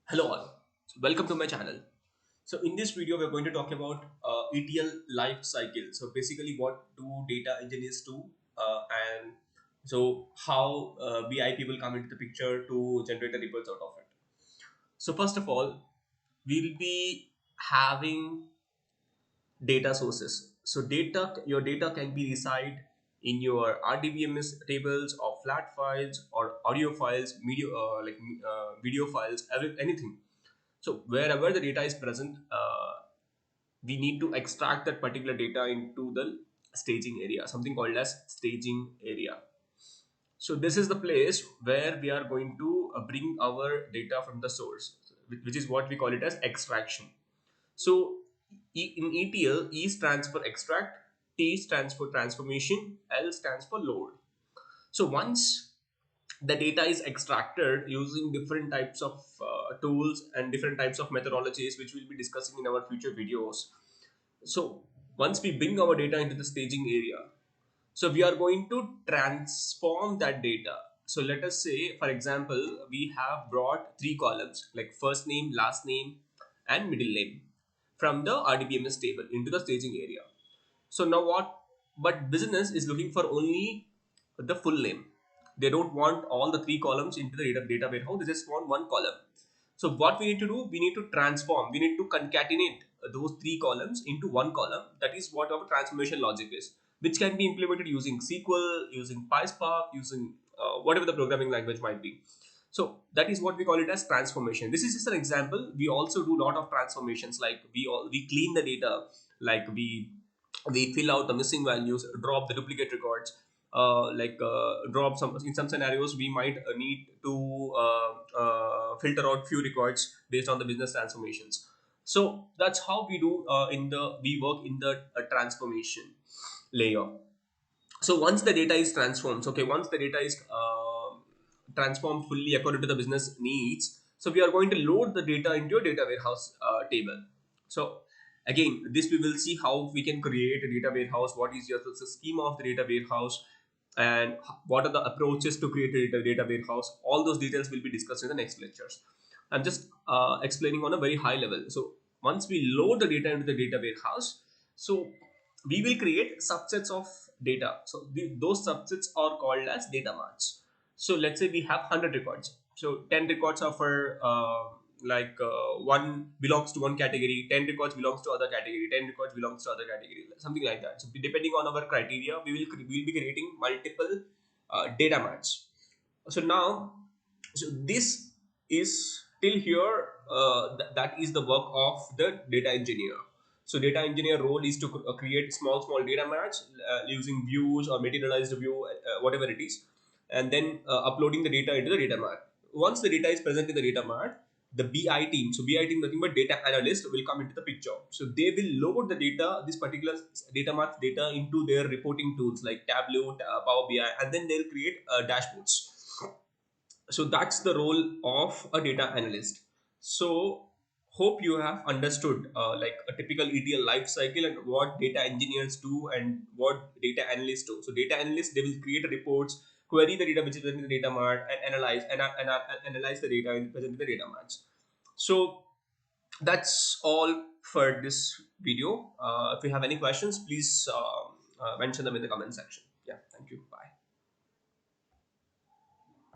Hello all, welcome to my channel. So in this video we're going to talk about ETL life cycle. So basically what do data engineers do and so how BI people come into the picture to generate the reports out of it. So first of all, we'll be having data sources. So your data can be reside in your RDBMS tables or flat files or audio files, video files, anything. So wherever the data is present, we need to extract that particular data into the staging area, something called as staging area. So this is the place where we are going to bring our data from the source, which is what we call it as extraction. So in ETL, E stands for extract, T stands for transformation, L stands for load. So once the data is extracted using different types of tools and different types of methodologies, which we'll be discussing in our future videos. So once we bring our data into the staging area, so we are going to transform that data. So let us say, for example, we have brought three columns like first name, last name, and middle name from the RDBMS table into the staging area. So now what? But business is looking for only the full name. They don't want all the three columns into the data warehouse. They just want one column. So what we need to do, we need to transform. We need to concatenate those three columns into one column. That is what our transformation logic is, which can be implemented using SQL, using PySpark, using whatever the programming language might be. So that is what we call it as transformation. This is just an example. We also do a lot of transformations, like we clean the data, like we fill out the missing values, drop the duplicate records, drop some. In some scenarios we might need to filter out few records based on the business transformations. So that's how we do we work in the transformation layer. So once the data is transformed, okay, once the data is transformed fully according to the business needs, so we are going to load the data into a data warehouse table. So again, this we will see how we can create a data warehouse, what is the schema of the data warehouse, and what are the approaches to create a data warehouse. All those details will be discussed in the next lectures. I'm just explaining on a very high level. So once we load the data into the data warehouse, so we will create subsets of data. So those subsets are called as data marts. So let's say we have 100 records. So 10 records are for one belongs to one category, 10 records belongs to other category, 10 records belongs to other category, something like that. So depending on our criteria, we will be creating multiple data marts. So now, so this is till here, that is the work of the data engineer. So data engineer role is to create small data marts using views or materialized view, whatever it is, and then uploading the data into the data mart. Once the data is present in the data mart, the BI team, so BI team nothing but data analyst, will come into the picture. So they will load the data, this particular data mart data, into their reporting tools like Tableau, Power BI, and then they'll create dashboards. So that's the role of a data analyst. So hope you have understood like a typical ETL life cycle and what data engineers do and what data analysts do. So data analysts, they will create reports, query the data which is present in the data mart, and analyze the data present in the data marts. So that's all for this video. If you have any questions, please mention them in the comment section. Yeah, thank you.